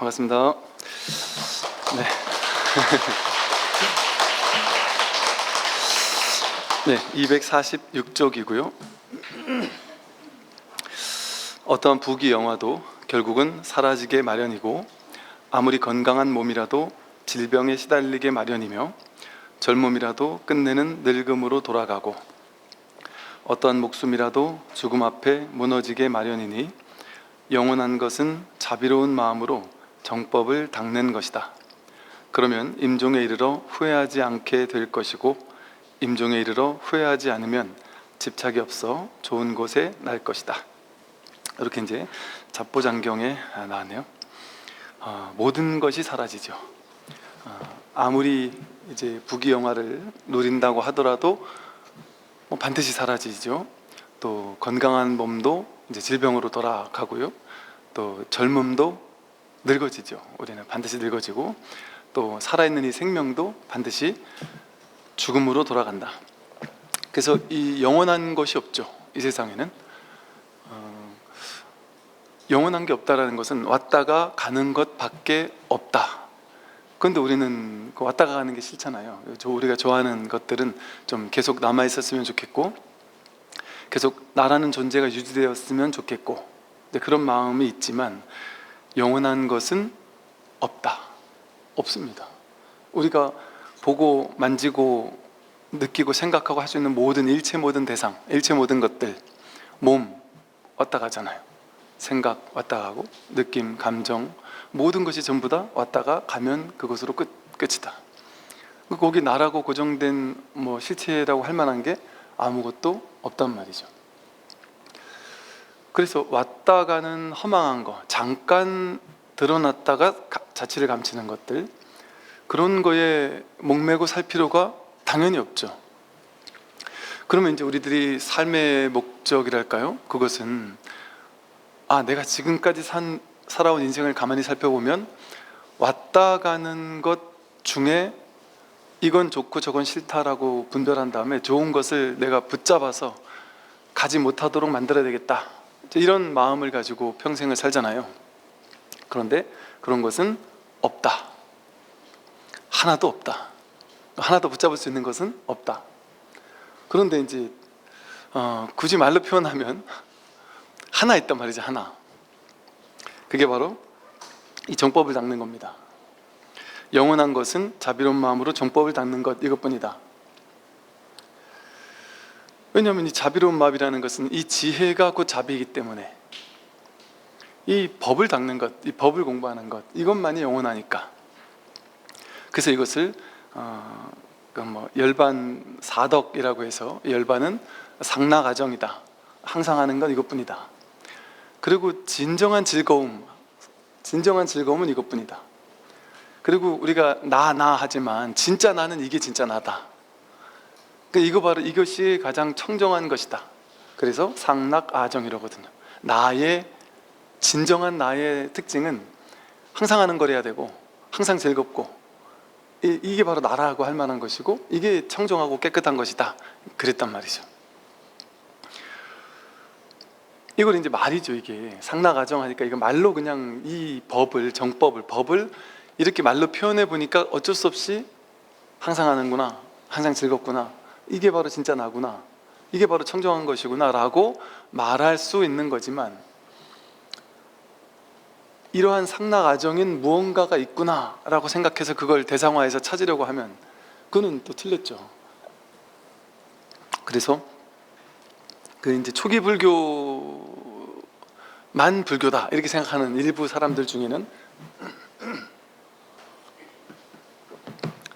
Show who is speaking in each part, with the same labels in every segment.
Speaker 1: 반갑습니다. 네. 네, 246쪽이고요. 어떠한 부귀 영화도 결국은 사라지게 마련이고, 아무리 건강한 몸이라도 질병에 시달리게 마련이며, 젊음이라도 끝내는 늙음으로 돌아가고, 어떠한 목숨이라도 죽음 앞에 무너지게 마련이니, 영원한 것은 자비로운 마음으로 정법을 닦는 것이다. 그러면 임종에 이르러 후회하지 않게 될 것이고, 임종에 이르러 후회하지 않으면 집착이 없어 좋은 곳에 날 것이다. 이렇게 이제 잡보장경에 나왔네요. 모든 것이 사라지죠. 아무리 이제 부귀영화를 누린다고 하더라도 반드시 사라지죠. 또 건강한 몸도 이제 질병으로 돌아가고요. 또 젊음도 늙어지죠. 우리는 반드시 늙어지고, 또 살아있는 이 생명도 반드시 죽음으로 돌아간다. 그래서 이 영원한 것이 없죠. 이 세상에는 영원한 게 없다라는 것은 왔다가 가는 것밖에 없다. 그런데 우리는 그 왔다가 가는 게 싫잖아요. 우리가 좋아하는 것들은 좀 계속 남아 있었으면 좋겠고, 계속 나라는 존재가 유지되었으면 좋겠고, 그런 마음이 있지만 영원한 것은 없다. 없습니다. 우리가 보고 만지고 느끼고 생각하고 할 수 있는 모든 일체 모든 대상, 일체 모든 것들, 몸 왔다 가잖아요. 생각 왔다 가고, 느낌, 감정, 모든 것이 전부 다 왔다가 가면 그것으로 끝이다. 거기 나라고 고정된 실체라고 할 만한 게 아무것도 없단 말이죠. 그래서 왔다 가는 허망한 거, 잠깐 드러났다가 자취를 감추는 것들, 그런 거에 목매고 살 필요가 당연히 없죠. 그러면 이제 우리들이 삶의 목적이랄까요? 그것은 내가 지금까지 살아온 인생을 가만히 살펴보면 왔다 가는 것 중에 이건 좋고 저건 싫다라고 분별한 다음에 좋은 것을 내가 붙잡아서 가지 못하도록 만들어야 되겠다, 이런 마음을 가지고 평생을 살잖아요. 그런데 그런 것은 없다. 하나도 없다. 하나도 붙잡을 수 있는 것은 없다. 그런데 이제 굳이 말로 표현하면 하나 있단 말이죠. 하나. 그게 바로 이 정법을 닦는 겁니다. 영원한 것은 자비로운 마음으로 정법을 닦는 것, 이것뿐이다. 왜냐하면 이 자비로운 마음이라는 것은 이 지혜가 곧 자비이기 때문에, 이 법을 닦는 것, 이 법을 공부하는 것, 이것만이 영원하니까. 그래서 이것을 열반 사덕이라고 해서, 열반은 상락아정이다. 항상 하는 건 이것뿐이다. 그리고 진정한 즐거움은 이것뿐이다. 그리고 우리가 나 하지만 진짜 나는 이게 진짜 나다. 이거 바로 이것이 가장 청정한 것이다. 그래서 상락아정이라거든요. 진정한 나의 특징은 항상 하는 걸 해야 되고, 항상 즐겁고, 이게 바로 나라고 할 만한 것이고, 이게 청정하고 깨끗한 것이다. 그랬단 말이죠. 이걸 이제 말이죠. 이게 상락아정 하니까 이거 말로 그냥 이 법을 이렇게 말로 표현해 보니까 어쩔 수 없이 항상 하는구나, 항상 즐겁구나, 이게 바로 진짜 나구나, 이게 바로 청정한 것이구나 라고 말할 수 있는 거지만, 이러한 상락아정인 무언가가 있구나 라고 생각해서 그걸 대상화해서 찾으려고 하면 그거는 또 틀렸죠. 그래서 이제 초기 불교만 불교다 이렇게 생각하는 일부 사람들 중에는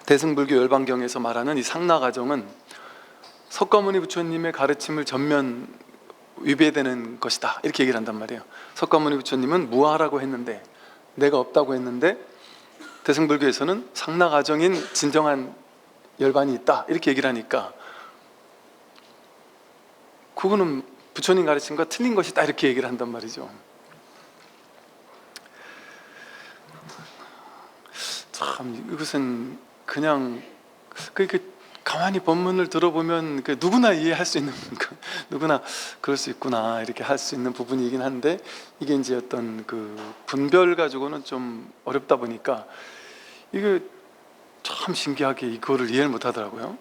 Speaker 1: 대승불교 열반경에서 말하는 이 상락아정은 석가모니 부처님의 가르침을 전면 위배되는 것이다, 이렇게 얘기를 한단 말이에요. 석가모니 부처님은 무아라고 했는데, 내가 없다고 했는데, 대승불교에서는 상락아정인 진정한 열반이 있다, 이렇게 얘기를 하니까 그거는 부처님 가르침과 틀린 것이다, 이렇게 얘기를 한단 말이죠. 참 이것은 그냥 가만히 본문을 들어보면 누구나 이해할 수 있는 누구나 그럴 수 있구나 이렇게 할 수 있는 부분이긴 한데, 이게 이제 어떤 분별 가지고는 좀 어렵다 보니까 이게 참 신기하게 이거를 이해를 못 하더라고요.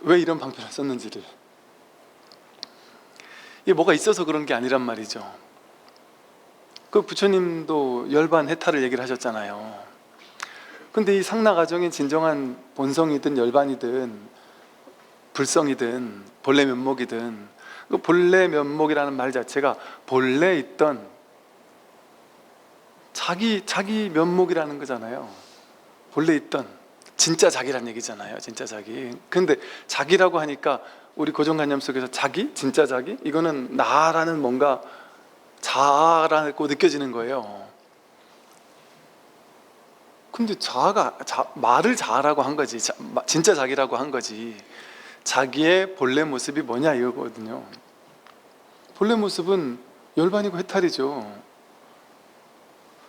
Speaker 1: 왜 이런 방편을 썼는지를. 이게 뭐가 있어서 그런 게 아니란 말이죠. 부처님도 열반 해탈을 얘기를 하셨잖아요. 근데 이 상나가정의 진정한 본성이든 열반이든 불성이든 본래 면목이든, 본래 면목이라는 말 자체가 본래 있던 자기 면목이라는 거잖아요. 본래 있던 진짜 자기란 얘기잖아요. 진짜 자기. 근데 자기라고 하니까 우리 고정관념 속에서 자기? 진짜 자기? 이거는 나라는 뭔가 자아라고 느껴지는 거예요. 근데 말을 자아라고 한 거지, 진짜 자기라고 한 거지. 자기의 본래 모습이 뭐냐 이거거든요. 본래 모습은 열반이고 해탈이죠.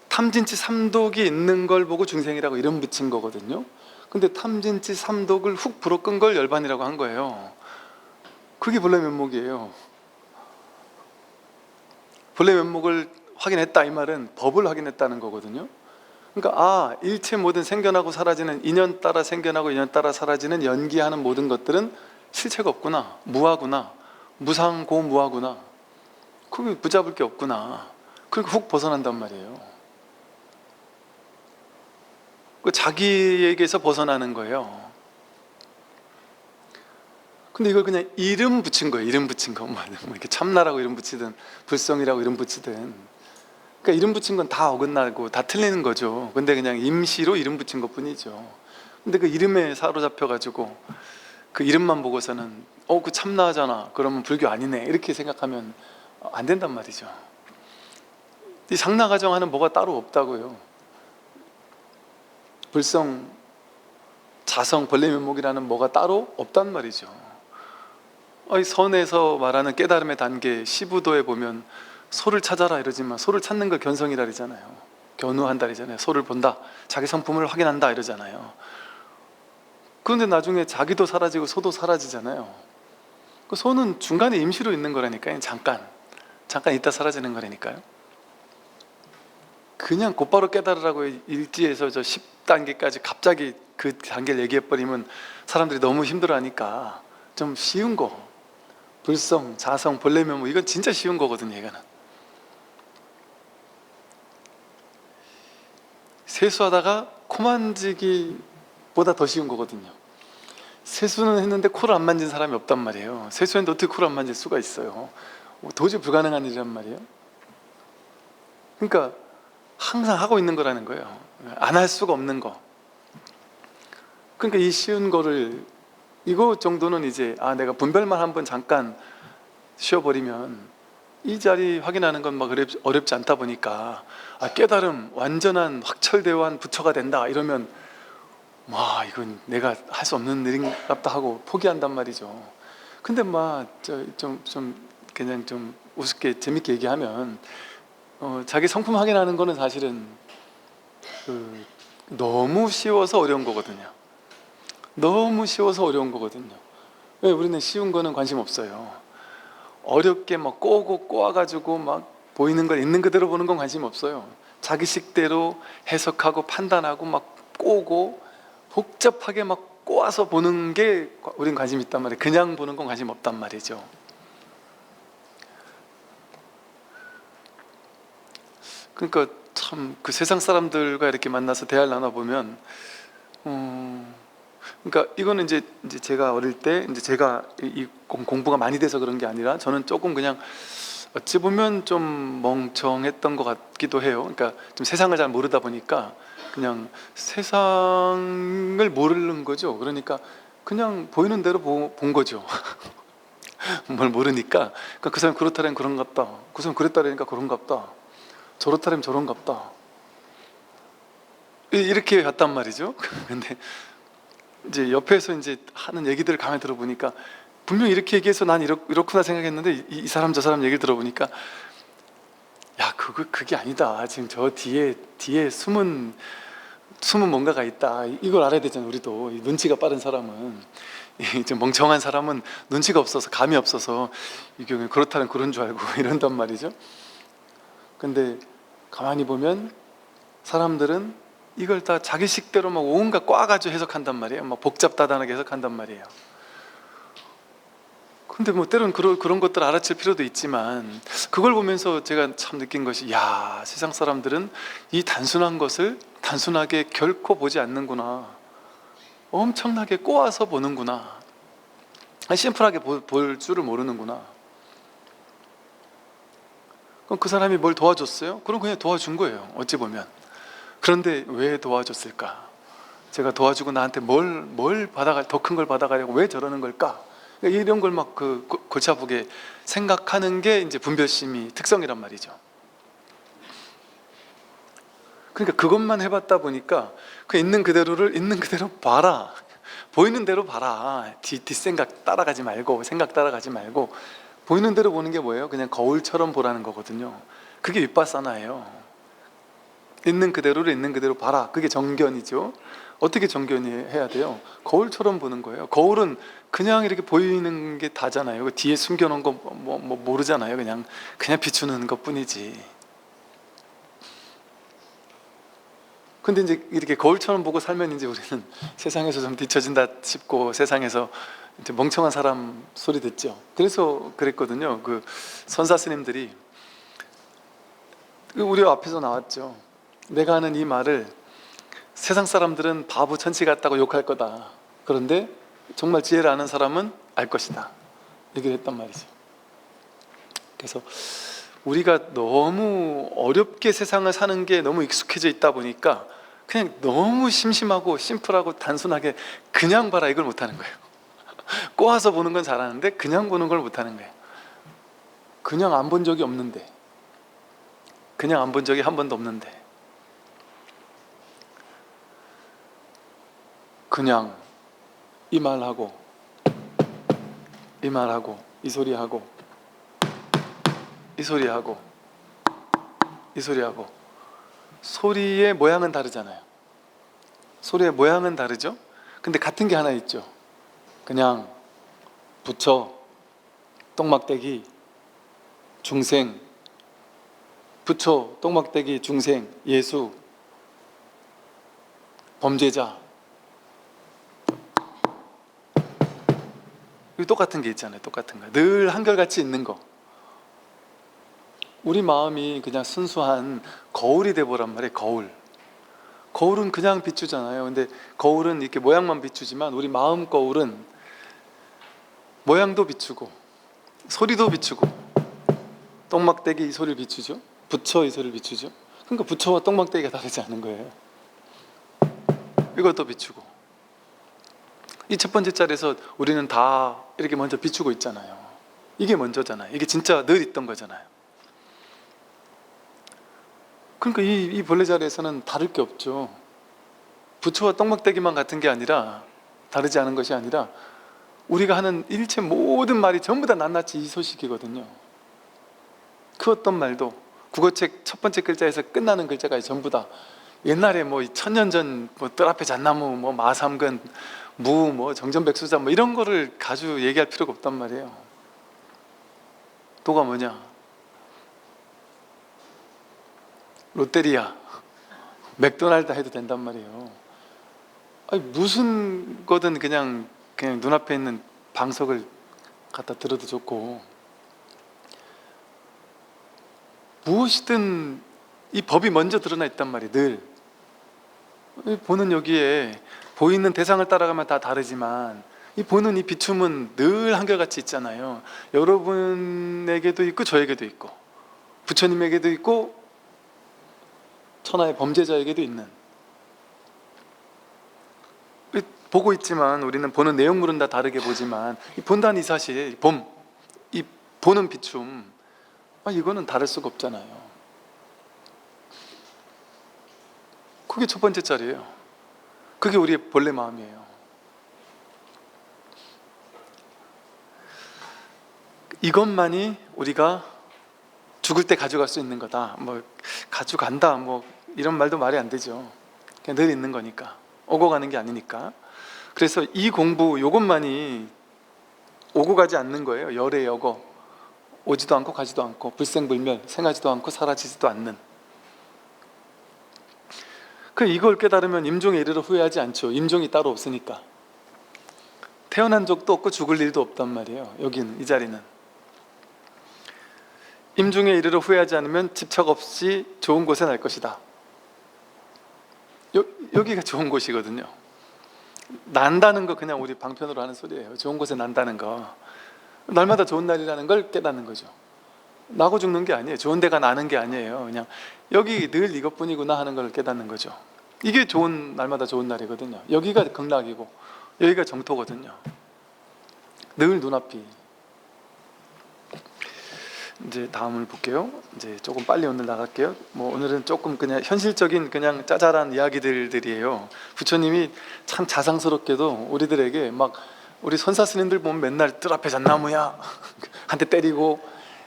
Speaker 1: 탐진치 삼독이 있는 걸 보고 중생이라고 이름 붙인 거거든요. 근데 탐진치 삼독을 훅 불어 끈 걸 열반이라고 한 거예요. 그게 본래 면목이에요. 본래 면목을 확인했다 이 말은 법을 확인했다는 거거든요. 그러니까 일체 모든 생겨나고 사라지는, 인연 따라 생겨나고 인연 따라 사라지는 연기하는 모든 것들은 실체가 없구나, 무하구나, 무상고무하구나, 그게 붙잡을 게 없구나. 그러니까 훅 벗어난단 말이에요. 자기에게서 벗어나는 거예요. 근데 이걸 그냥 이름 붙인 거예요. 이름 붙인 거. 뭐 이렇게 참나라고 이름 붙이든 불성이라고 이름 붙이든, 그러니까 이름 붙인 건 다 어긋나고 다 틀리는 거죠. 근데 그냥 임시로 이름 붙인 것 뿐이죠. 근데 그 이름에 사로잡혀 가지고 그 이름만 보고서는 그 참나잖아, 그러면 불교 아니네, 이렇게 생각하면 안 된단 말이죠. 이 상나가정하는 뭐가 따로 없다고요. 불성, 자성, 본래 면목이라는 뭐가 따로 없단 말이죠. 선에서 말하는 깨달음의 단계 시부도에 보면 소를 찾아라 이러지만, 소를 찾는 걸 견성이라 그러잖아요. 견우한다 그러잖아요. 소를 본다, 자기 성품을 확인한다 이러잖아요. 그런데 나중에 자기도 사라지고 소도 사라지잖아요. 그 소는 중간에 임시로 있는 거라니까요. 잠깐 있다 사라지는 거라니까요. 그냥 곧바로 깨달으라고 일지에서 저 10단계까지 갑자기 그 단계를 얘기해버리면 사람들이 너무 힘들어하니까 좀 쉬운 거, 불성, 자성, 본래 면목, 이건 진짜 쉬운 거거든요. 이거는 세수하다가 코 만지기보다 더 쉬운 거거든요. 세수는 했는데 코를 안 만진 사람이 없단 말이에요. 세수했는데 어떻게 코를 안 만질 수가 있어요? 도저히 불가능한 일이란 말이에요. 그러니까 항상 하고 있는 거라는 거예요. 안 할 수가 없는 거. 그러니까 이 쉬운 거를, 이거 정도는 이제 내가 분별만 한번 잠깐 쉬어버리면 이 자리 확인하는 건 막 어렵지 않다 보니까 깨달음, 완전한 확철대오한 부처가 된다 이러면 이건 내가 할 수 없는 일인갑다 하고 포기한단 말이죠. 근데 그냥 좀 우습게 재밌게 얘기하면 자기 성품 확인하는 거는 사실은 너무 쉬워서 어려운 거거든요. 너무 쉬워서 어려운 거거든요. 왜? 우리는 쉬운 거는 관심 없어요. 어렵게 꼬아가지고 보이는 걸 있는 그대로 보는 건 관심 없어요. 자기식대로 해석하고 판단하고 꼬고 복잡하게 꼬아서 보는 게 우린 관심 있단 말이에요. 그냥 보는 건 관심 없단 말이죠. 그러니까 참 세상 사람들과 이렇게 만나서 대화를 나눠보면 그러니까 이거는 이제 제가 어릴 때 제가 이 공부가 많이 돼서 그런 게 아니라, 저는 조금 그냥 어찌 보면 좀 멍청했던 것 같기도 해요. 그러니까 좀 세상을 잘 모르다 보니까 그냥 세상을 모르는 거죠. 그러니까 그냥 보이는 대로 본 거죠. 뭘 모르니까 그 사람이 그렇다면 그런갑다, 그 사람이 그랬다니까 그런갑다, 저렇다면 저런갑다, 이렇게 갔단 말이죠. 근데 이제 옆에서 이제 하는 얘기들을 가만히 들어보니까 분명히 이렇게 얘기해서 난 이렇구나 생각했는데 이 사람 저 사람 얘기를 들어보니까 그게 아니다. 지금 저 뒤에 숨은 숨은 뭔가가 있다. 이걸 알아야 되잖아요. 우리도 눈치가 빠른 사람은, 좀 멍청한 사람은 눈치가 없어서, 감이 없어서 이게 그렇다는 그런 줄 알고 이런단 말이죠. 근데 가만히 보면 사람들은 이걸 다 자기 식대로 막 온갖 꽈가지고 해석한단 말이에요. 막 복잡다단하게 해석한단 말이에요. 근데 뭐 때로는 그런 것들 알아챌 필요도 있지만, 그걸 보면서 제가 참 느낀 것이, 야, 세상 사람들은 이 단순한 것을 단순하게 결코 보지 않는구나. 엄청나게 꼬아서 보는구나. 심플하게 볼 줄을 모르는구나. 그럼 그 사람이 뭘 도와줬어요? 그럼 그냥 도와준 거예요, 어찌 보면. 그런데 왜 도와줬을까? 제가 도와주고 나한테 뭘 더 큰 걸 받아가려고 왜 저러는 걸까? 이런 걸 막 골치 아프게 생각하는 게 이제 분별심이 특성이란 말이죠. 그러니까 그것만 해봤다 보니까 그 있는 그대로를 있는 그대로 봐라. 보이는 대로 봐라. 뒷생각 따라가지 말고, 생각 따라가지 말고, 보이는 대로 보는 게 뭐예요? 그냥 거울처럼 보라는 거거든요. 그게 윗바사나예요. 있는 그대로를 있는 그대로 봐라. 그게 정견이죠. 어떻게 정견이 해야 돼요? 거울처럼 보는 거예요. 거울은 그냥 이렇게 보이는 게 다잖아요. 그 뒤에 숨겨놓은 거 모르잖아요. 그냥 비추는 것 뿐이지. 근데 이제 이렇게 거울처럼 보고 살면 이제 우리는 세상에서 좀 뒤처진다 싶고, 세상에서 이제 멍청한 사람 소리 듣죠. 그래서 그랬거든요. 그 선사 스님들이, 우리 앞에서 나왔죠. 내가 하는 이 말을 세상 사람들은 바보 천치 같다고 욕할 거다. 그런데 정말 지혜를 아는 사람은 알 것이다. 얘기를 했단 말이죠. 그래서 우리가 너무 어렵게 세상을 사는 게 너무 익숙해져 있다 보니까 그냥 너무 심심하고 심플하고 단순하게 그냥 봐라, 이걸 못하는 거예요. 꼬아서 보는 건 잘하는데 그냥 보는 걸 못하는 거예요. 그냥 안 본 적이 없는데, 그냥 안 본 적이 한 번도 없는데, 그냥 이 말하고 이 말하고 이 소리하고 이 소리하고 이 소리하고, 소리의 모양은 다르잖아요. 소리의 모양은 다르죠. 근데 같은 게 하나 있죠. 그냥, 부처, 똥막대기, 중생, 부처, 똥막대기, 중생, 예수, 범죄자, 똑같은 게 있잖아요. 똑같은 거, 늘 한결같이 있는 거. 우리 마음이 그냥 순수한 거울이 돼보란 말이에요. 거울은 그냥 비추잖아요. 근데 거울은 이렇게 모양만 비추지만, 우리 마음 거울은 모양도 비추고 소리도 비추고, 똥막대기 이 소리를 비추죠. 부처 이 소리를 비추죠. 그러니까 부처와 똥막대기가 다르지 않은 거예요. 이것도 비추고, 이 첫 번째 자리에서 우리는 다 이렇게 먼저 비추고 있잖아요. 이게 먼저잖아요. 이게 진짜 늘 있던 거잖아요. 그러니까 이 본래 자리에서는 다를 게 없죠. 부처와 똥막대기만 같은 게 아니라, 다르지 않은 것이 아니라, 우리가 하는 일체 모든 말이 전부 다 낱낱이 이 소식이거든요. 그 어떤 말도 국어책 첫 번째 글자에서 끝나는 글자까지 전부 다, 옛날에 뭐 천년 전 뜰 앞에 잣나무, 뭐 마삼근, 무, 정전백수자, 이런 거를 가지고 얘기할 필요가 없단 말이에요. 도가 뭐냐? 롯데리아, 맥도날드 해도 된단 말이에요. 아니, 무슨 거든 그냥 눈앞에 있는 방석을 갖다 들어도 좋고, 무엇이든 이 법이 먼저 드러나 있단 말이에요. 늘 보는 여기에 보이는 대상을 따라가면 다 다르지만, 이 보는 이 비춤은 늘 한결같이 있잖아요. 여러분에게도 있고 저에게도 있고, 부처님에게도 있고 천하의 범죄자에게도 있는, 보고 있지만 우리는 보는 내용물은 다 다르게 보지만, 이 본다는 이 사실, 이 보는 비춤, 이거는 다를 수가 없잖아요. 그게 첫 번째 자리예요. 그게 우리의 본래 마음이에요. 이것만이 우리가 죽을 때 가져갈 수 있는 거다. 가져간다, 이런 말도 말이 안 되죠. 그냥 늘 있는 거니까, 오고 가는 게 아니니까. 그래서 이 공부 요것만이 오고 가지 않는 거예요. 열의 여거, 오지도 않고 가지도 않고 불생불멸, 생하지도 않고 사라지지도 않는. 이걸 깨달으면 임종에 이르러 후회하지 않죠. 임종이 따로 없으니까. 태어난 적도 없고 죽을 일도 없단 말이에요. 여기는, 이 자리는. 임종에 이르러 후회하지 않으면 집착 없이 좋은 곳에 날 것이다. 여기가 좋은 곳이거든요. 난다는 거 그냥 우리 방편으로 하는 소리예요. 좋은 곳에 난다는 거, 날마다 좋은 날이라는 걸 깨닫는 거죠. 나고 죽는 게 아니에요. 좋은 데가 나는 게 아니에요. 그냥 여기 늘 이것뿐이구나 하는 걸 깨닫는 거죠. 이게 좋은, 날마다 좋은 날이거든요. 여기가 극락이고 여기가 정토거든요. 늘 눈앞이. 이제 다음을 볼게요. 이제 조금 빨리 오늘 나갈게요. 오늘은 조금 그냥 현실적인, 그냥 짜잘한 이야기들이에요. 부처님이 참 자상스럽게도 우리들에게 막, 우리 선사스님들 보면 맨날 뜰 앞에 잣나무야 한 대 때리고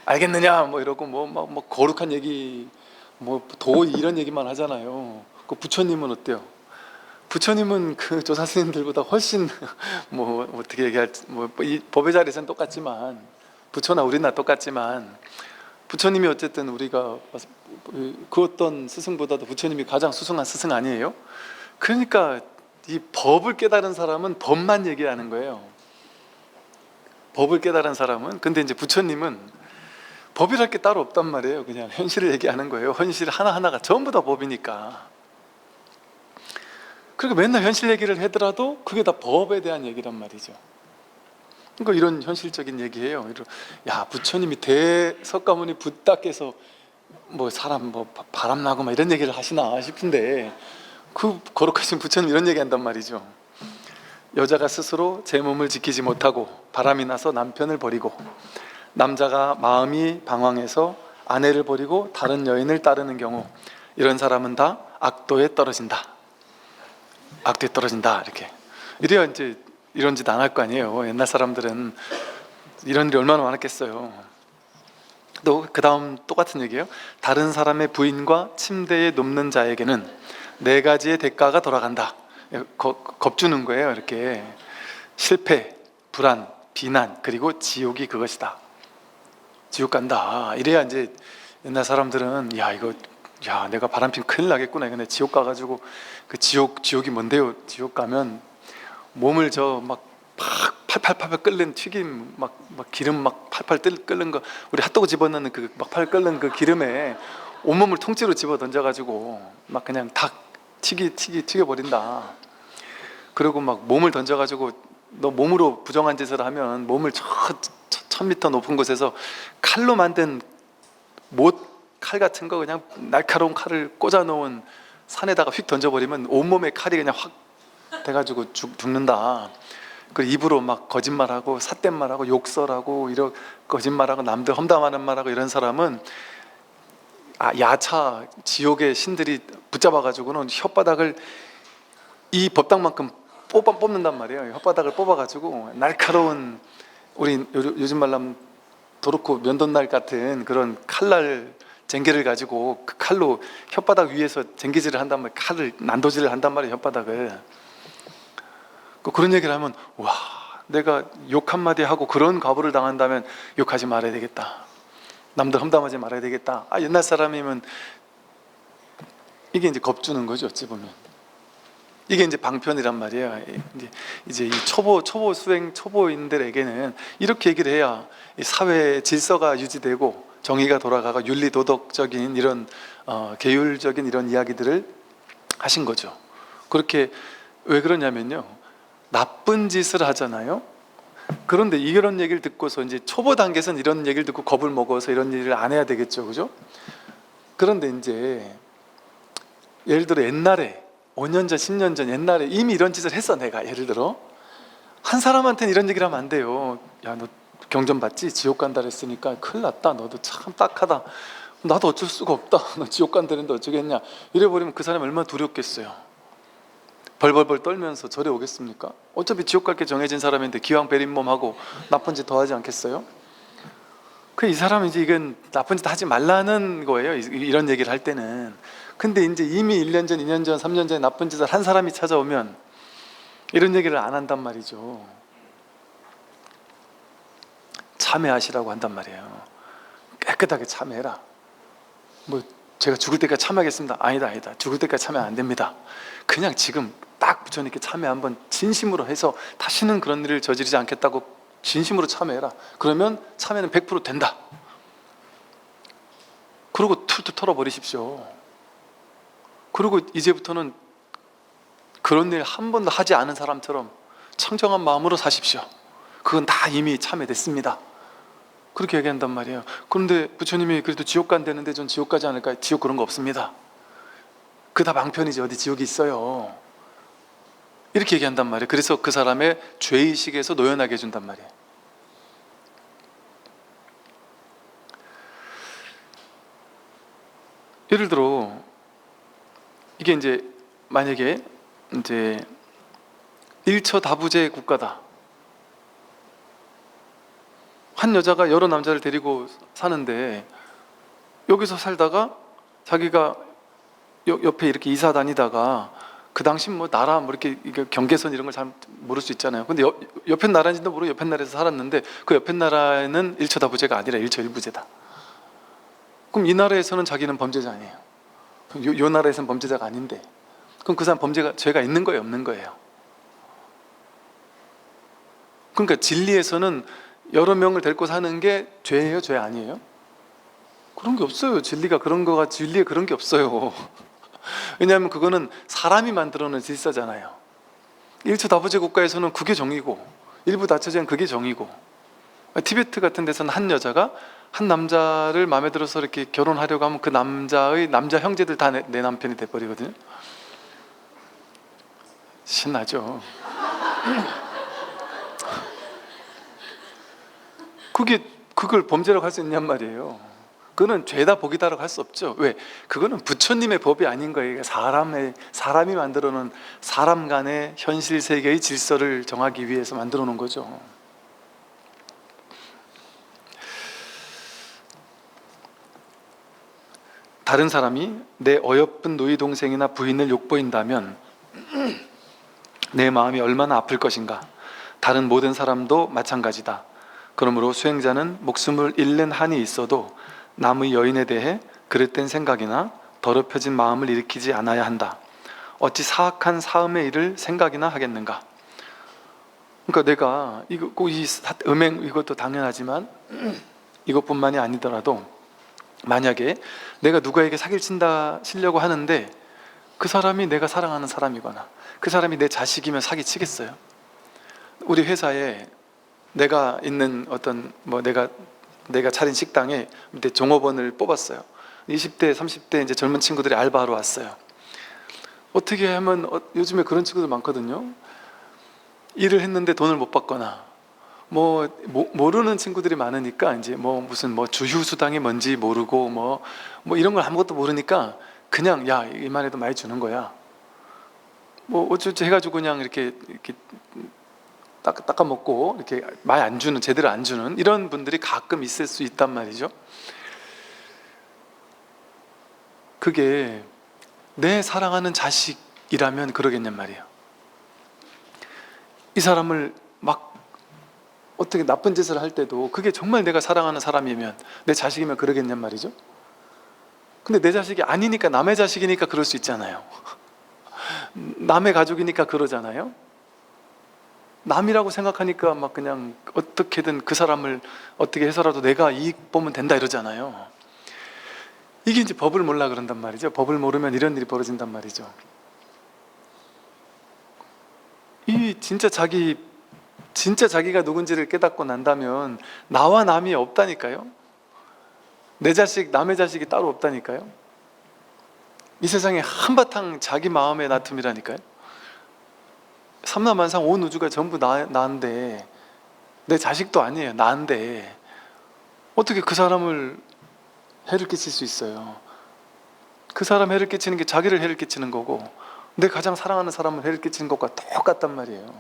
Speaker 1: 알겠느냐 이러고 막 거룩한 얘기, 도의 이런 얘기만 하잖아요. 부처님은 어때요? 부처님은 그 조사스님들보다 훨씬 어떻게 얘기할지, 이 법의 자리에서는 똑같지만, 부처나 우리나 똑같지만, 부처님이 어쨌든 우리가 그 어떤 스승보다도 부처님이 가장 수승한 스승 아니에요? 그러니까 이 법을 깨달은 사람은 법만 얘기하는 거예요. 법을 깨달은 사람은. 근데 이제 부처님은 법이랄 게 따로 없단 말이에요. 그냥 현실을 얘기하는 거예요. 현실 하나하나가 전부 다 법이니까. 그러니까 맨날 현실 얘기를 하더라도 그게 다 법에 대한 얘기란 말이죠. 그러니까 이런 현실적인 얘기예요. 야, 부처님이 대석가모니 붓다께서 사람 바람나고 이런 얘기를 하시나 싶은데, 그 거룩하신 부처님 이런 얘기 한단 말이죠. 여자가 스스로 제 몸을 지키지 못하고 바람이 나서 남편을 버리고, 남자가 마음이 방황해서 아내를 버리고 다른 여인을 따르는 경우, 이런 사람은 다 악도에 떨어진다. 악도에 떨어진다. 이렇게. 이래야 이제 이런 짓 안 할 거 아니에요. 옛날 사람들은 이런 일이 얼마나 많았겠어요. 또 그 다음 똑같은 얘기예요. 다른 사람의 부인과 침대에 눕는 자에게는 4가지의 대가가 돌아간다. 겁주는 거예요. 이렇게. 실패, 불안, 비난, 그리고 지옥이 그것이다. 지옥 간다. 이래야 이제 옛날 사람들은 야, 내가 바람핀 큰일 나겠구나. 이거 내 지옥 가가지고, 그 지옥이 뭔데요? 지옥 가면 몸을 팔팔 끓는 튀김, 기름 팔팔 끓는 거, 우리 핫도그 집어넣는 그 팔팔 끓는 그 기름에 온몸을 통째로 집어 던져가지고 그냥 다 튀겨버린다. 그리고 몸을 던져가지고, 너 몸으로 부정한 짓을 하면 몸을 1000m 높은 곳에서 칼로 만든 칼 같은 거, 그냥 날카로운 칼을 꽂아놓은 산에다가 휙 던져버리면 온몸에 칼이 그냥 확 돼가지고 죽는다. 그리고 입으로 거짓말하고 삿댓말하고 욕설하고 이런 거짓말하고 남들 험담하는 말하고 이런 사람은 야차 지옥의 신들이 붙잡아가지고는 혓바닥을 이 법당만큼 뽑는단 말이에요. 혓바닥을 뽑아가지고 날카로운, 우리 요즘 말로 하면 도르코 면도날 같은 그런 칼날 쟁개를 가지고 그 칼로 혓바닥 위에서 쟁기질을 한단 말이에요. 칼을 난도질을 한단 말이에요. 혓바닥을. 그런 얘기를 하면, 와, 내가 욕 한마디 하고 그런 과보를 당한다면 욕하지 말아야 되겠다. 남들 험담하지 말아야 되겠다. 옛날 사람이면 이게 이제 겁주는 거죠. 어찌 보면 이게 이제 방편이란 말이에요. 이제 이 초보인들에게는 이렇게 얘기를 해야 사회의 질서가 유지되고 정의가 돌아가고 윤리 도덕적인 이런 계율적인 이런 이야기들을 하신 거죠. 그렇게. 왜 그러냐면요, 나쁜 짓을 하잖아요. 그런데 이런 얘기를 듣고서 이제 초보 단계에서는 이런 얘기를 듣고 겁을 먹어서 이런 일을 안 해야 되겠죠, 그죠? 그런데 이제 예를 들어 옛날에 5년 전, 10년 전 옛날에 이미 이런 짓을 했어. 내가 예를 들어 한 사람한테는 이런 얘기를 하면 안 돼요. 야, 너 경전 받지? 지옥 간다 그랬으니까 큰일 났다. 너도 참 딱하다. 나도 어쩔 수가 없다. 너 지옥 간다는데 어쩌겠냐. 이래버리면 그 사람이 얼마나 두렵겠어요. 벌벌벌 떨면서 절에 오겠습니까? 어차피 지옥 갈 게 정해진 사람인데 기왕 베린 몸하고 나쁜 짓 더 하지 않겠어요? 이 사람은 이제 이건 나쁜 짓 하지 말라는 거예요. 이런 얘기를 할 때는. 근데 이제 이미 1년 전, 2년 전, 3년 전에 나쁜 짓을 한 사람이 찾아오면 이런 얘기를 안 한단 말이죠. 참회하시라고 한단 말이에요. 깨끗하게 참회해라. 뭐 제가 죽을 때까지 참회하겠습니다. 아니다. 죽을 때까지 참회 안 됩니다. 그냥 지금 딱 부처님께 참회 한번 진심으로 해서 다시는 그런 일을 저지르지 않겠다고 진심으로 참회해라. 그러면 참회는 100% 된다. 그러고 툴툴 털어버리십시오. 그리고 이제부터는 그런 일 한 번도 하지 않은 사람처럼 청정한 마음으로 사십시오. 그건 다 이미 참회됐습니다. 그렇게 얘기한단 말이에요. 그런데 부처님이 그래도 지옥 간다는데 전 지옥 가지 않을까요? 지옥 그런 거 없습니다. 그 다 방편이지 어디 지옥이 있어요. 이렇게 얘기한단 말이에요. 그래서 그 사람의 죄의식에서 노연하게 해준단 말이에요. 예를 들어 이게 이제 만약에 이제 일처다부제 국가다. 한 여자가 여러 남자를 데리고 사는데 여기서 살다가 자기가 옆에 이렇게 이사 다니다가 그 당시 뭐 나라 뭐 이렇게 경계선 이런 걸 잘 모를 수 있잖아요. 근데 옆에 나라인지도 모르고 옆에 나라에서 살았는데 그 옆에 나라에는 일처다부제가 아니라 일처일부제다. 그럼 이 나라에서는 자기는 범죄자 아니에요. 요 나라에서는 범죄자가 아닌데 그럼 그 사람 죄가 있는 거예요, 없는 거예요? 그러니까 진리에서는 여러 명을 데리고 사는 게 죄예요, 죄 아니에요? 그런 게 없어요. 진리에 그런 게 없어요. 왜냐하면 그거는 사람이 만들어낸 질서잖아요. 일처다부제 국가에서는 그게 정이고 일부 다처제는 그게 정이고, 티베트 같은 데서는 한 여자가 한 남자를 마음에 들어서 이렇게 결혼하려고 하면 그 남자의 남자 형제들 다 내 남편이 돼버리거든요. 신나죠. 그걸 범죄라고 할 수 있냔 말이에요. 그거는 죄다 복이다라고 할 수 없죠. 왜? 그거는 부처님의 법이 아닌 거예요. 사람이 만들어 놓은 사람 간의 현실 세계의 질서를 정하기 위해서 만들어 놓은 거죠. 다른 사람이 내 어여쁜 노이 동생이나 부인을 욕보인다면 내 마음이 얼마나 아플 것인가. 다른 모든 사람도 마찬가지다. 그러므로 수행자는 목숨을 잃는 한이 있어도 남의 여인에 대해 그릇된 생각이나 더럽혀진 마음을 일으키지 않아야 한다. 어찌 사악한 사음의 일을 생각이나 하겠는가. 그러니까 내가 음행 이것도 당연하지만 이것뿐만이 아니더라도 만약에 내가 누구에게 사기를 치려고 하는데 그 사람이 내가 사랑하는 사람이거나 그 사람이 내 자식이면 사기치겠어요? 우리 회사에 내가 있는 어떤 내가 차린 식당에 밑에 종업원을 뽑았어요. 20대, 30대 이제 젊은 친구들이 알바하러 왔어요. 어떻게 하면 요즘에 그런 친구들 많거든요. 일을 했는데 돈을 못 받거나 모르는 친구들이 많으니까 이제 무슨 주휴수당이 뭔지 모르고 뭐 이런 걸 아무것도 모르니까 그냥 야 이만해도 많이 주는 거야. 어쩌지 해가지고 그냥 이렇게 닦아 먹고 이렇게 많이 안 주는, 제대로 안 주는 이런 분들이 가끔 있을 수 있단 말이죠. 그게 내 사랑하는 자식이라면 그러겠냔 말이에요. 이 사람을 막 어떻게 나쁜 짓을 할 때도 그게 정말 내가 사랑하는 사람이면, 내 자식이면 그러겠냔 말이죠. 근데 내 자식이 아니니까, 남의 자식이니까 그럴 수 있잖아요. 남의 가족이니까 그러잖아요. 남이라고 생각하니까 막 그냥 어떻게든 그 사람을 어떻게 해서라도 내가 이익 보면 된다 이러잖아요. 이게 이제 법을 몰라 그런단 말이죠. 법을 모르면 이런 일이 벌어진단 말이죠. 진짜 자기가 누군지를 깨닫고 난다면 나와 남이 없다니까요. 내 자식, 남의 자식이 따로 없다니까요. 이 세상에 한바탕 자기 마음의 다툼이라니까요. 삼라만상 온 우주가 전부 나인데, 내 자식도 아니에요. 나인데 어떻게 그 사람을 해를 끼칠 수 있어요? 그 사람 해를 끼치는 게 자기를 해를 끼치는 거고, 내 가장 사랑하는 사람을 해를 끼치는 것과 똑같단 말이에요.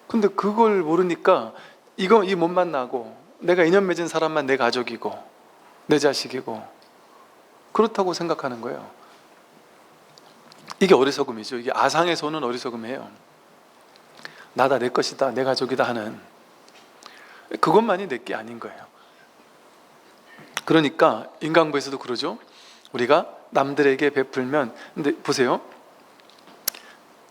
Speaker 1: 근데 그걸 모르니까 이 못 만나고, 내가 인연 맺은 사람만 내 가족이고 내 자식이고, 그렇다고 생각하는 거예요. 이게 어리석음이죠. 이게 아상에서 오는 어리석음이에요. 나다, 내 것이다, 내 가족이다 하는, 그것만이 내 게 아닌 거예요. 그러니까 인간부에서도 그러죠. 우리가 남들에게 베풀면, 근데 보세요,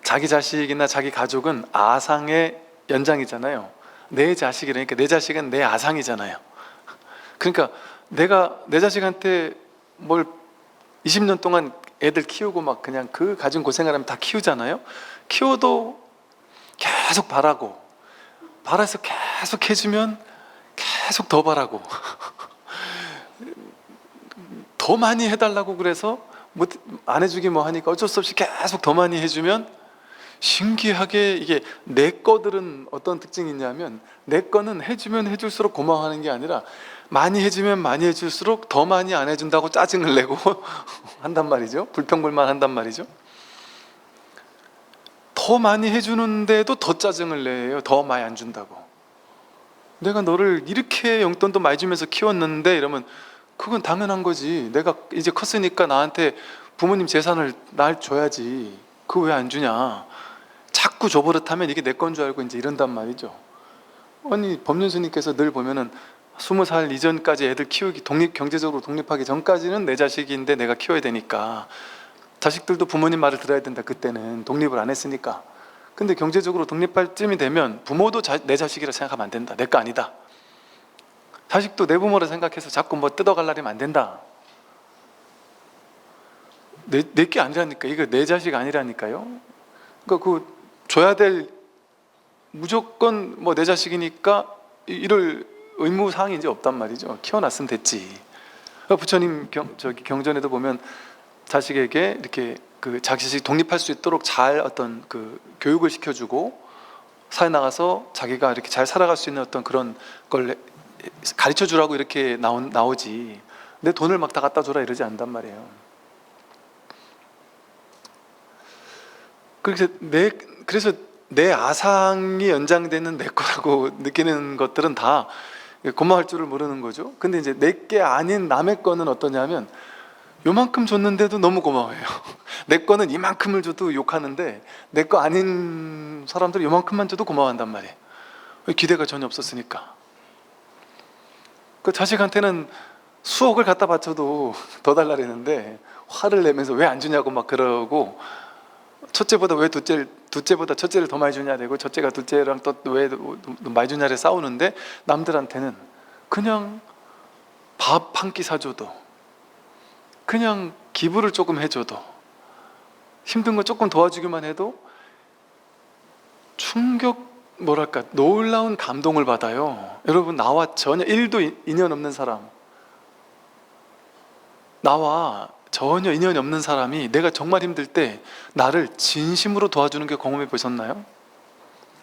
Speaker 1: 자기 자식이나 자기 가족은 아상의 연장이잖아요. 내 자식이라니까 내 자식은 내 아상이잖아요. 그러니까 내가 내 자식한테 뭘 20년 동안 애들 키우고 막 그냥 그 가진 고생을 하면 다 키우잖아요. 키워도 계속 바라고, 바라서 계속 해주면 계속 더 바라고 더 많이 해달라고 그래서 뭐 안 해주기 뭐 하니까 어쩔 수 없이 계속 더 많이 해주면, 신기하게 이게 내 거들은 어떤 특징이 있냐면, 내 거는 해주면 해줄수록 고마워하는 게 아니라 많이 해주면 많이 해줄수록 더 많이 안 해준다고 짜증을 내고 한단 말이죠. 불평불만 한단 말이죠. 더 많이 해주는데도 더 짜증을 내요. 더 많이 안 준다고. 내가 너를 이렇게 용돈도 많이 주면서 키웠는데 이러면 그건 당연한 거지. 내가 이제 컸으니까 나한테 부모님 재산을 날 줘야지. 그거 왜 안 주냐. 자꾸 줘버릇하면 이게 내 건 줄 알고 이제 이런단 말이죠. 아니, 법륜스님께서 늘 보면은 20살 이전까지 애들 키우기, 경제적으로 독립하기 전까지는 내 자식인데 내가 키워야 되니까, 자식들도 부모님 말을 들어야 된다. 그때는 독립을 안 했으니까. 근데 경제적으로 독립할 쯤이 되면 부모도 내 자식이라 생각하면 안 된다. 내 거 아니다. 자식도 내 부모라 생각해서 자꾸 뭐 뜯어갈라리면 안 된다. 내 게 아니라니까. 이거 내 자식 아니라니까요. 그러니까 그 줘야 될, 무조건 뭐 내 자식이니까 이럴 의무사항이 이제 없단 말이죠. 키워놨으면 됐지. 부처님 경전에도 보면 자식에게 이렇게 그 자식이 독립할 수 있도록 잘 어떤 그 교육을 시켜주고 사회 나가서 자기가 이렇게 잘 살아갈 수 있는 어떤 그런 걸 가르쳐 주라고 이렇게 나오지, 내 돈을 막 다 갖다 줘라 이러지 않단 말이에요. 그래서 내 아상이 연장되는 내 거라고 느끼는 것들은 다 고마울 줄을 모르는 거죠. 근데 이제 내 게 아닌 남의 거는 어떠냐면, 요만큼 줬는데도 너무 고마워해요. 내 거는 이만큼을 줘도 욕하는데 내 거 아닌 사람들은 요만큼만 줘도 고마워한단 말이에요. 기대가 전혀 없었으니까. 그 자식한테는 수억을 갖다 바쳐도 더 달라 그랬는데 화를 내면서 왜 안 주냐고 막 그러고, 첫째보다 왜 둘째보다 첫째를 더 많이 주냐 되고, 첫째가 둘째랑 또 왜 많이 주냐를 싸우는데, 남들한테는 그냥 밥 한 끼 사줘도, 그냥 기부를 조금 해줘도, 힘든 거 조금 도와주기만 해도 뭐랄까 놀라운 감동을 받아요. 여러분, 나와 전혀 1도 인연 없는 사람, 나와 전혀 인연이 없는 사람이 내가 정말 힘들 때 나를 진심으로 도와주는 게 경험해 보셨나요?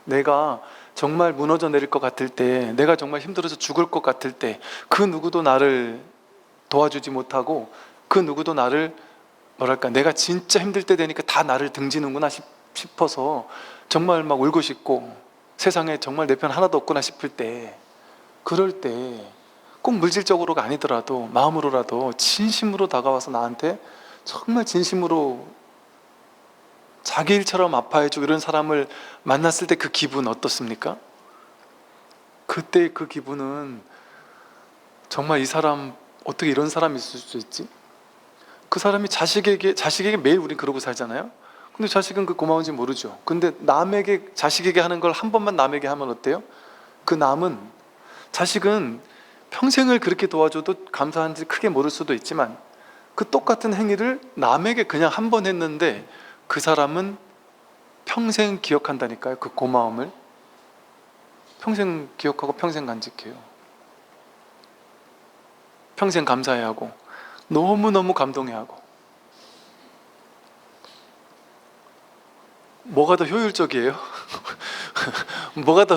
Speaker 1: 내가 정말 무너져 내릴 것 같을 때, 내가 정말 힘들어서 죽을 것 같을 때, 그 누구도 나를 도와주지 못하고, 그 누구도 나를, 뭐랄까, 내가 진짜 힘들 때 되니까 다 나를 등지는구나 싶어서 정말 막 울고 싶고, 세상에 정말 내 편 하나도 없구나 싶을 때, 그럴 때 꼭 물질적으로가 아니더라도 마음으로라도 진심으로 다가와서 나한테 정말 진심으로 자기 일처럼 아파해주고 이런 사람을 만났을 때 그 기분 어떻습니까? 그때 그 기분은 정말, 이 사람 어떻게 이런 사람이 있을 수 있지? 그 사람이 자식에게 매일 우린 그러고 살잖아요. 근데 자식은 그 고마운지 모르죠. 근데 자식에게 하는 걸 한 번만 남에게 하면 어때요? 그 남은, 자식은 평생을 그렇게 도와줘도 감사한지 크게 모를 수도 있지만, 그 똑같은 행위를 남에게 그냥 한 번 했는데 그 사람은 평생 기억한다니까요. 그 고마움을 평생 기억하고 평생 간직해요. 평생 감사해하고 너무너무 감동해하고. 뭐가 더 효율적이에요? 뭐가 더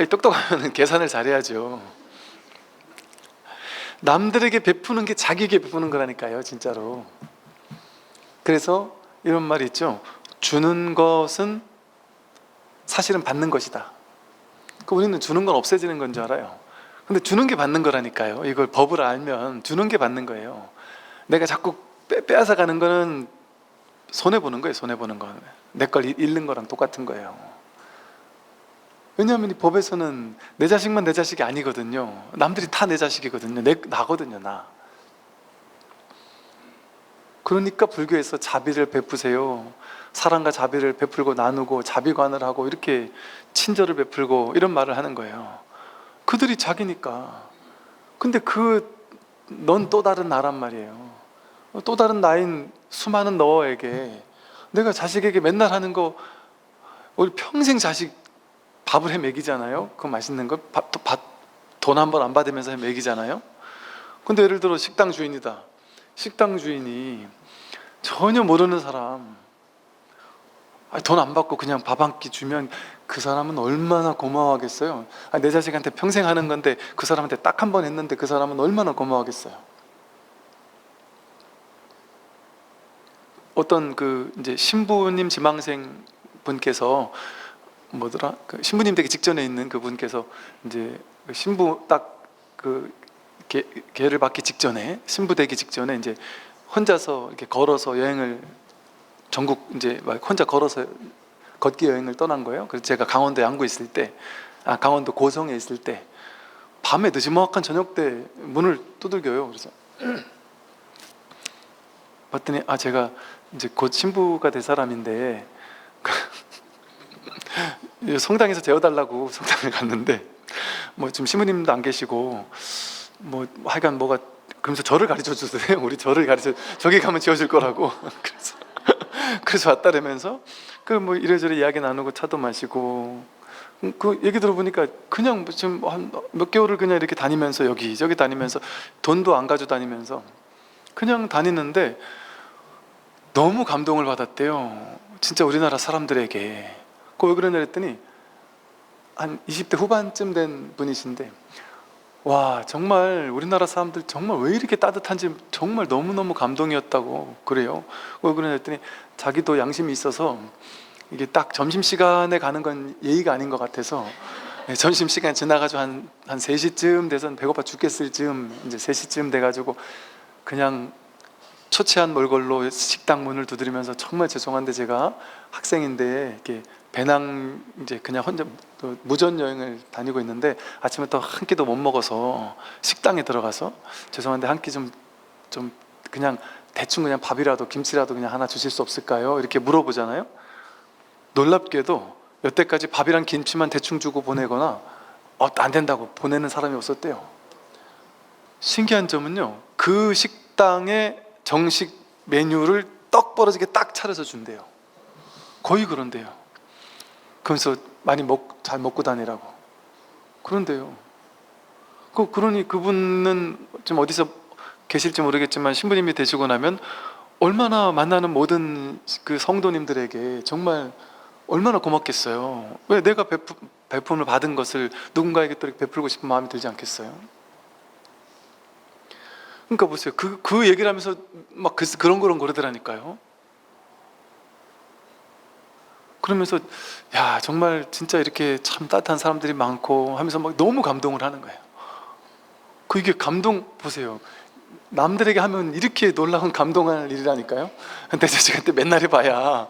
Speaker 1: 똑똑하면 계산을 잘해야죠. 남들에게 베푸는 게 자기에게 베푸는 거라니까요, 진짜로. 그래서 이런 말이 있죠. 주는 것은 사실은 받는 것이다. 우리는 주는 건 없어지는 건 줄 알아요. 근데 주는 게 받는 거라니까요. 이걸 법을 알면 주는 게 받는 거예요. 내가 자꾸 빼앗아 가는 거는 손해보는 거예요. 손해보는 거. 내 걸 잃는 거랑 똑같은 거예요. 왜냐하면 이 법에서는 내 자식만 내 자식이 아니거든요. 남들이 다 내 자식이거든요. 나거든요, 나. 그러니까 불교에서 자비를 베푸세요. 사랑과 자비를 베풀고 나누고 자비관을 하고 이렇게 친절을 베풀고 이런 말을 하는 거예요. 그들이 자기니까. 근데 넌 또 다른 나란 말이에요. 또 다른 나인 수많은 너에게 내가 자식에게 맨날 하는 거, 우리 평생 자식 밥을 해 먹이잖아요. 그 맛있는 거 돈 한 번 안 받으면서 해 먹이잖아요. 근데 예를 들어 식당 주인이다. 식당 주인이 전혀 모르는 사람 돈 안 받고 그냥 밥 한 끼 주면 그 사람은 얼마나 고마워하겠어요. 내 자식한테 평생 하는 건데 그 사람한테 딱 한 번 했는데 그 사람은 얼마나 고마워하겠어요. 어떤 이제 신부님 지망생 분께서 뭐더라? 신부님 되기 직전에 있는 그분께서 이제 신부 계를 받기 직전에, 신부 되기 직전에 이제 혼자서 이렇게 걸어서 여행을 전국 이제 막 혼자 걸어서 걷기 여행을 떠난 거예요. 그래서 제가 강원도 양구에 있을 때, 강원도 고성에 있을 때 밤에 늦지막한 저녁 때 문을 두들겨요. 그래서 봤더니 제가 이제 곧 신부가 될 사람인데 성당에서 재워달라고 성당을 갔는데 뭐 지금 신부님도 안 계시고 뭐 하여간 뭐가 그러면서 저를 가르쳐 주세요. 우리 저를 가르쳐, 저기 가면 지어줄 거라고. 그래서 왔다라면서 뭐 이래저래 이야기 나누고 차도 마시고 그 얘기 들어보니까 그냥 지금 한 몇 개월을 그냥 이렇게 다니면서 여기저기 다니면서 돈도 안 가져 다니면서 그냥 다니는데 너무 감동을 받았대요. 진짜 우리나라 사람들에게. 왜 그러냐 했더니 한 20대 후반쯤 된 분이신데 와, 정말 우리나라 사람들 정말 왜 이렇게 따뜻한지 정말 너무너무 감동이었다고 그래요. 왜 그러냐 했더니 자기도 양심이 있어서 이게 딱 점심시간에 가는 건 예의가 아닌 것 같아서 점심시간 지나가지고 한 3시쯤 돼서 배고파 죽겠을 즈음, 이제 3시쯤 돼가지고 그냥 초췌한 몰골로 식당 문을 두드리면서 정말 죄송한데 제가 학생인데 이렇게 배낭 이제 그냥 혼자 무전 여행을 다니고 있는데 아침부터 한 끼도 못 먹어서 식당에 들어가서 죄송한데 한 끼 좀 그냥 대충 그냥 밥이라도 김치라도 그냥 하나 주실 수 없을까요? 이렇게 물어보잖아요. 놀랍게도 여태까지 밥이랑 김치만 대충 주고 보내거나 안 된다고 보내는 사람이 없었대요. 신기한 점은요, 그 식당의 정식 메뉴를 떡 벌어지게 딱 차려서 준대요. 거의 그런데요. 그러면서 많이 잘 먹고 다니라고. 그런데요. 그러니 그분은 지금 어디서 계실지 모르겠지만 신부님이 되시고 나면 얼마나 만나는 모든 그 성도님들에게 정말 얼마나 고맙겠어요. 왜 내가 베품을 받은 것을 누군가에게 또 이렇게 베풀고 싶은 마음이 들지 않겠어요? 그러니까 보세요. 그 얘기를 하면서 막 그런 그러더라니까요. 그러면서 야, 정말 진짜 이렇게 참 따뜻한 사람들이 많고 하면서 막 너무 감동을 하는 거예요. 이게 감동 보세요. 남들에게 하면 이렇게 놀라운 감동할 일이라니까요. 내 자식한테 맨날 해봐야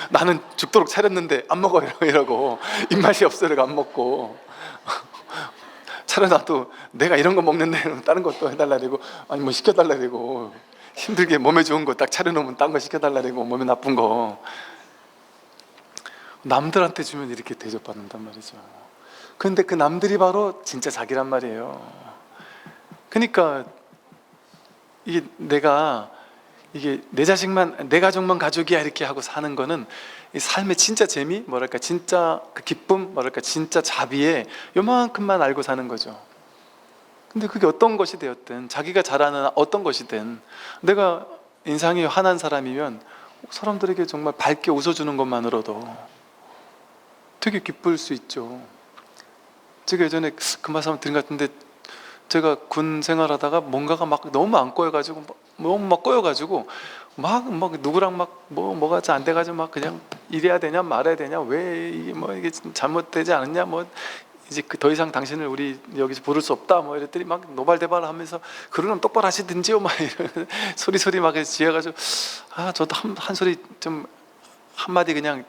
Speaker 1: 나는 죽도록 차렸는데 안 먹어 이러고 입맛이 없어 이러고 안 먹고 차려놔도 내가 이런 거 먹는데 다른 것도 해달라 그러고 아니 뭐 시켜달라 그러고 힘들게 몸에 좋은 거 딱 차려놓으면 딴 거 시켜달라 그러고 몸에 나쁜 거 남들한테 주면 이렇게 대접받는단 말이죠. 그런데 그 남들이 바로 진짜 자기란 말이에요. 그러니까 이게 내 자식만, 내 가족만 가족이야 이렇게 하고 사는 거는 이 삶의 진짜 재미, 뭐랄까 진짜 그 기쁨, 뭐랄까 진짜 자비에 요만큼만 알고 사는 거죠. 근데 그게 어떤 것이 되었든 자기가 잘하는 어떤 것이든 내가 인상이 환한 사람이면 사람들에게 정말 밝게 웃어주는 것만으로도 되게 기쁠 수 있죠. 제가 예전에 그 말씀 한번 드린 것 같은데 제가 군 생활하다가 뭔가가 막 너무 안 꼬여가지고 너무 막 꼬여가지고 막 누구랑 뭐가 안 돼가지고 막 그냥 이래야 되냐 말아야 되냐 왜 이게 이게 잘못되지 않았냐 이제 더 이상 당신을 우리 여기서 부를 수 없다 뭐 이랬더니 막 노발대발하면서 그러면 똑바로 하시든지요 막 이런 소리 막 지어가지고 저도 한 소리 좀 한마디 그냥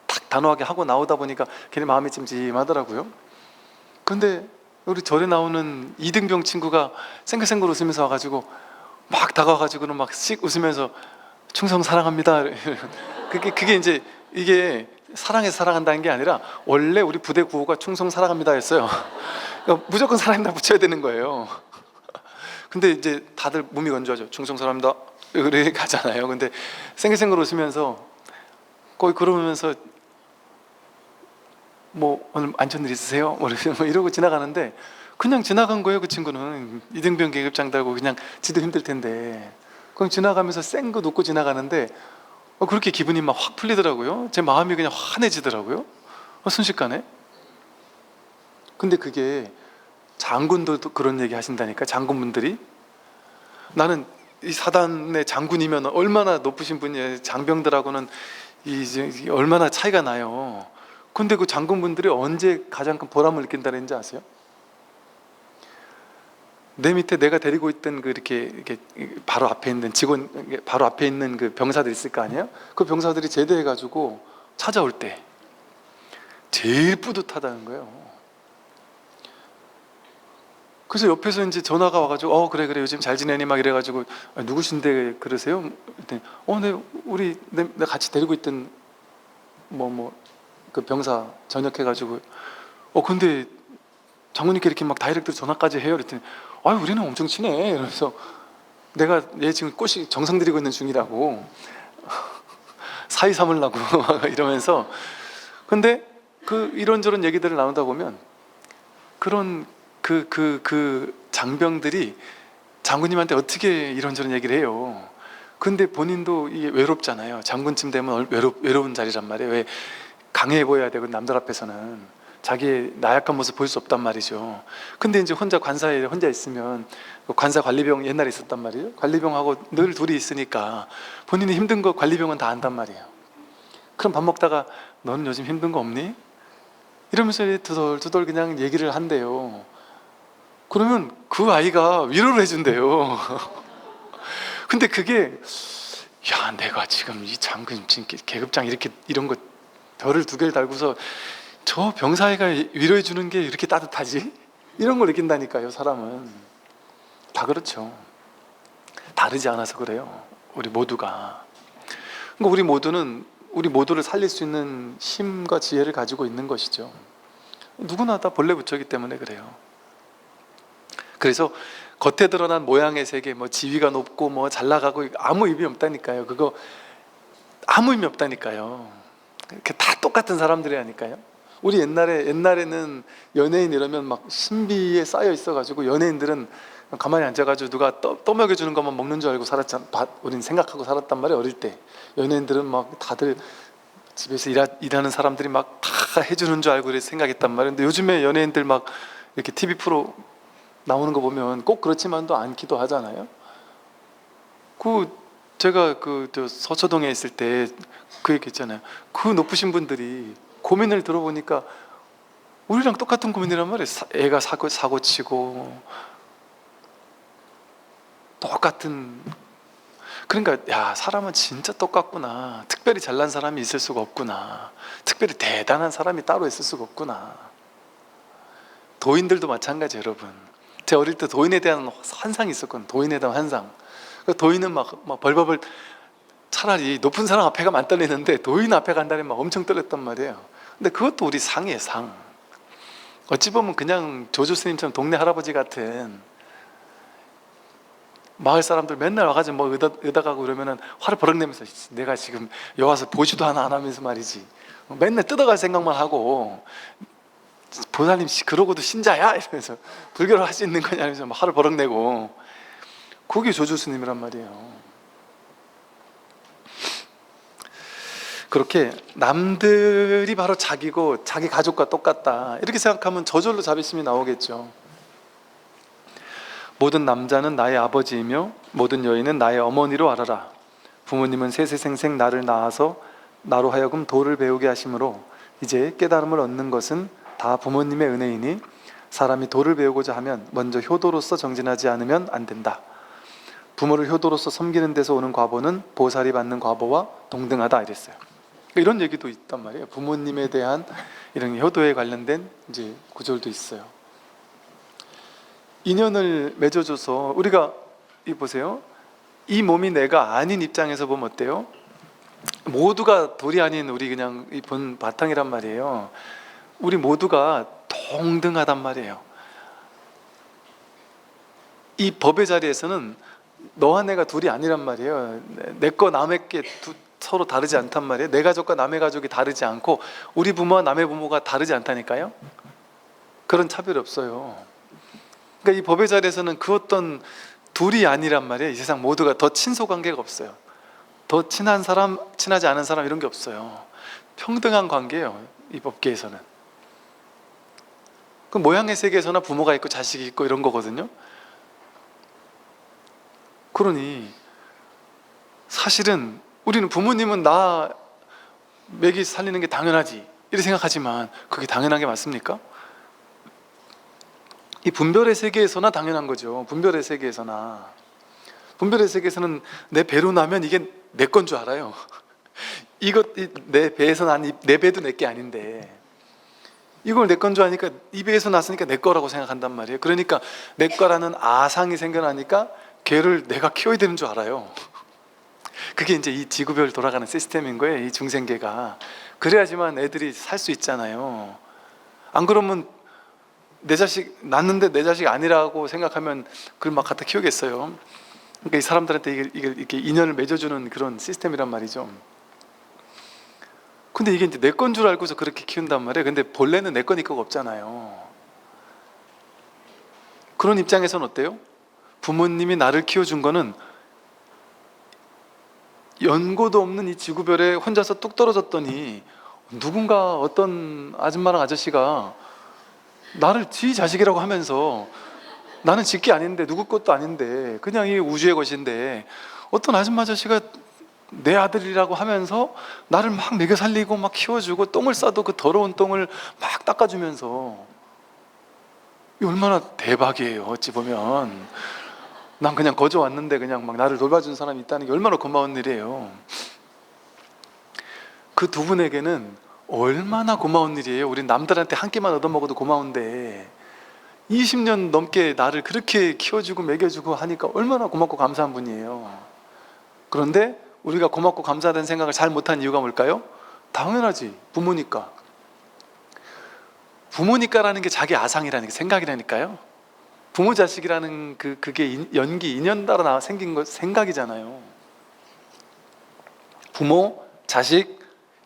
Speaker 1: 탁 단호하게 하고 나오다 보니까 괜히 마음이 찜찜하더라고요. 근데 우리 절에 나오는 이등병 친구가 생글생글 웃으면서 와가지고 막 다가와가지고는 막 씩 웃으면서 충성 사랑합니다. 그게 이제 이게 사랑해서 사랑한다는 게 아니라 원래 우리 부대 구호가 충성 사랑합니다 였어요. 그러니까 무조건 사랑합니다 붙여야 되는 거예요. 근데 이제 다들 몸이 건조하죠. 충성 사랑합니다 그래 가잖아요. 근데 생글생글 웃으면서 거의 그러면서 뭐 오늘 안 좋은 일 있으세요? 뭐 이러고 지나가는데 그냥 지나간 거예요. 그 친구는 이등병 계급장 달고 그냥 지도 힘들 텐데 그냥 지나가면서 센 거 놓고 지나가는데 그렇게 기분이 막 확 풀리더라고요. 제 마음이 그냥 환해지더라고요. 순식간에. 근데 그게 장군들도 그런 얘기 하신다니까. 장군분들이 나는 이 사단의 장군이면 얼마나 높으신 분이에요. 장병들하고는 이제 얼마나 차이가 나요. 근데 그 장군분들이 언제 가장 큰 보람을 느낀다는지 아세요? 내 밑에 내가 데리고 있던 그 이렇게 바로 앞에 있는 직원, 바로 앞에 있는 그 병사들 있을 거 아니에요? 그 병사들이 제대해가지고 찾아올 때 제일 뿌듯하다는 거예요. 그래서 옆에서 이제 전화가 와가지고 그래 요즘 잘 지내니 막 이래가지고 누구신데 그러세요? 그랬더니 네 우리 내가 같이 데리고 있던 그 병사 전역해가지고 근데 장모님께 이렇게 막 다이렉트로 전화까지 해요. 그랬더니 우리는 엄청 친해. 그래서 내가 얘 지금 꽃이 정성 들이고 있는 중이라고 사이 삼으려고 이러면서 근데 그 이런저런 얘기들을 나누다 보면 그런 그 장병들이 장군님한테 어떻게 이런저런 얘기를 해요. 근데 본인도 이게 외롭잖아요. 장군쯤 되면 외로운 자리란 말이에요. 왜 강해 보여야 되고 남들 앞에서는 자기의 나약한 모습 보일 수 없단 말이죠. 근데 이제 혼자 관사에 혼자 있으면 관사 관리병 옛날에 있었단 말이에요. 관리병하고 늘 둘이 있으니까 본인이 힘든 거 관리병은 다 안단 말이에요. 그럼 밥 먹다가 너는 요즘 힘든 거 없니? 이러면서 두덜두덜 그냥 얘기를 한대요. 그러면 그 아이가 위로를 해준대요. 근데 그게 내가 지금 이 장군 계급장 이런 거 별을 2개를 달고서 저 병사애가 위로해 주는 게 이렇게 따뜻하지? 이런 걸 느낀다니까요. 사람은 다 그렇죠. 다르지 않아서 그래요. 우리 모두가. 그러니까 우리 모두를 살릴 수 있는 힘과 지혜를 가지고 있는 것이죠. 누구나 다 본래 부처이기 때문에 그래요. 그래서 겉에 드러난 모양의 세계, 지위가 높고 잘 나가고 아무 의미 없다니까요. 그거 아무 의미 없다니까요. 다 똑같은 사람들이라니까요. 우리 옛날에는 연예인 이러면 막 신비에 쌓여 있어가지고 연예인들은 가만히 앉아가지고 누가 떠먹여주는 것만 먹는 줄 알고 살았잖아. 우린 생각하고 살았단 말이에요. 어릴 때 연예인들은 막 다들 집에서 일하는 사람들이 막 다 해주는 줄 알고 생각했단 말이에요. 근데 요즘에 연예인들 막 이렇게 TV 프로 나오는 거 보면 꼭 그렇지만도 않기도 하잖아요. 제가 서초동에 있을 때 그 얘기 했잖아요. 그 높으신 분들이 고민을 들어보니까 우리랑 똑같은 고민이란 말이에요. 애가 사고 치고 똑같은. 그러니까 사람은 진짜 똑같구나. 특별히 잘난 사람이 있을 수가 없구나. 특별히 대단한 사람이 따로 있을 수가 없구나. 도인들도 마찬가지예요, 여러분. 제가 어릴 때 도인에 대한 환상이 있었거든요. 도인에 대한 환상. 도인은 막 벌벌벌 차라리 높은 사람 앞에 가면 안 떨리는데 도인 앞에 간다니 막 엄청 떨렸단 말이에요. 근데 그것도 우리 상이에요, 상. 어찌 보면 그냥 조조 스님처럼 동네 할아버지 같은 마을 사람들 맨날 와가지고 의다가고 그러면은 화를 버럭 내면서 내가 지금 여기 와서 보지도 안 하면서 말이지 맨날 뜯어갈 생각만 하고 보살님 그러고도 신자야? 이러면서 불교를 할 수 있는 거냐 하면서 화를 버럭 내고 그게 조조 스님이란 말이에요. 그렇게 남들이 바로 자기고 자기 가족과 똑같다 이렇게 생각하면 저절로 자비심이 나오겠죠. 모든 남자는 나의 아버지이며 모든 여인은 나의 어머니로 알아라. 부모님은 세세생생 나를 낳아서 나로 하여금 도를 배우게 하심으로 이제 깨달음을 얻는 것은 다 부모님의 은혜이니 사람이 도를 배우고자 하면 먼저 효도로서 정진하지 않으면 안 된다. 부모를 효도로서 섬기는 데서 오는 과보는 보살이 받는 과보와 동등하다 이랬어요. 이런 얘기도 있단 말이에요. 부모님에 대한 이런 효도에 관련된 이제 구절도 있어요. 인연을 맺어줘서 우리가 이 보세요. 이 몸이 내가 아닌 입장에서 보면 어때요? 모두가 돌이 아닌 우리 그냥 이 본 바탕이란 말이에요. 우리 모두가 동등하단 말이에요. 이 법의 자리에서는 너와 내가 둘이 아니란 말이에요. 내 거 남의 게 서로 다르지 않단 말이에요. 내 가족과 남의 가족이 다르지 않고 우리 부모와 남의 부모가 다르지 않다니까요. 그런 차별이 없어요. 그러니까 이 법의 자리에서는 그 어떤 둘이 아니란 말이에요. 이 세상 모두가 더 친소 관계가 없어요. 더 친한 사람, 친하지 않은 사람 이런 게 없어요. 평등한 관계예요. 이 법계에서는. 그 모양의 세계에서나 부모가 있고 자식이 있고 이런 거거든요. 그러니 사실은 우리는 부모님은 나 먹이 살리는 게 당연하지 이렇게 생각하지만 그게 당연한 게 맞습니까? 이 분별의 세계에서나 당연한 거죠. 분별의 세계에서나. 분별의 세계에서는 내 배로 나면 이게 내 건 줄 알아요. 내 배에서 난 내 배도 내 게 아닌데 이걸 내 건 줄 아니까 이 배에서 났으니까 내 거라고 생각한단 말이에요. 그러니까 내 거라는 아상이 생겨나니까 걔를 내가 키워야 되는 줄 알아요. 그게 이제 이 지구별 돌아가는 시스템인 거예요. 이 중생계가. 그래야지만 애들이 살 수 있잖아요. 안 그러면 내 자식 낳는데 내 자식 아니라고 생각하면 그걸 막 갖다 키우겠어요. 그러니까 이 사람들한테 이렇게 인연을 맺어주는 그런 시스템이란 말이죠. 근데 이게 이제 내 건 줄 알고서 그렇게 키운단 말이에요. 근데 본래는 내 거니까 없잖아요. 그런 입장에서는 어때요? 부모님이 나를 키워준 거는 연고도 없는 이 지구별에 혼자서 뚝 떨어졌더니 누군가 어떤 아줌마랑 아저씨가 나를 지 자식이라고 하면서 나는 지 게 아닌데 누구 것도 아닌데 그냥 이 우주의 것인데 어떤 아줌마 아저씨가 내 아들이라고 하면서 나를 막 먹여 살리고 막 키워주고 똥을 싸도 그 더러운 똥을 막 닦아주면서 이 얼마나 대박이에요. 어찌 보면 난 그냥 거저 왔는데 그냥 막 나를 돌봐준 사람이 있다는 게 얼마나 고마운 일이에요. 그 두 분에게는 얼마나 고마운 일이에요. 우리 남들한테 한 끼만 얻어먹어도 고마운데 20년 넘게 나를 그렇게 키워주고 먹여주고 하니까 얼마나 고맙고 감사한 분이에요. 그런데 우리가 고맙고 감사하다는 생각을 잘 못한 이유가 뭘까요? 당연하지. 부모니까. 부모니까라는 게 자기 아상이라는 게 생각이라니까요. 부모 자식이라는 그게 연기, 인연 따라 생긴 거 생각이잖아요. 부모, 자식,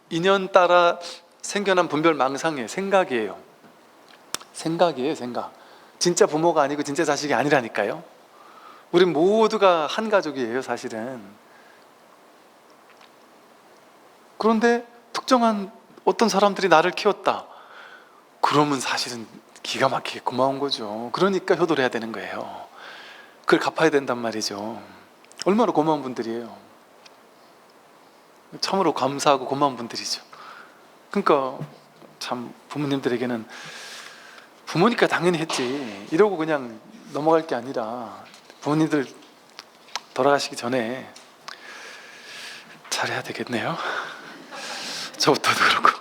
Speaker 1: 인연 따라 생겨난 분별 망상이에요. 생각이에요. 생각이에요, 생각. 진짜 부모가 아니고 진짜 자식이 아니라니까요. 우리 모두가 한 가족이에요, 사실은. 그런데 특정한 어떤 사람들이 나를 키웠다. 그러면 사실은 기가 막히게 고마운 거죠. 그러니까 효도를 해야 되는 거예요. 그걸 갚아야 된단 말이죠. 얼마나 고마운 분들이에요. 참으로 감사하고 고마운 분들이죠. 그러니까 참 부모님들에게는 부모니까 당연히 했지 이러고 그냥 넘어갈 게 아니라 부모님들 돌아가시기 전에 잘해야 되겠네요. 저부터도 그렇고.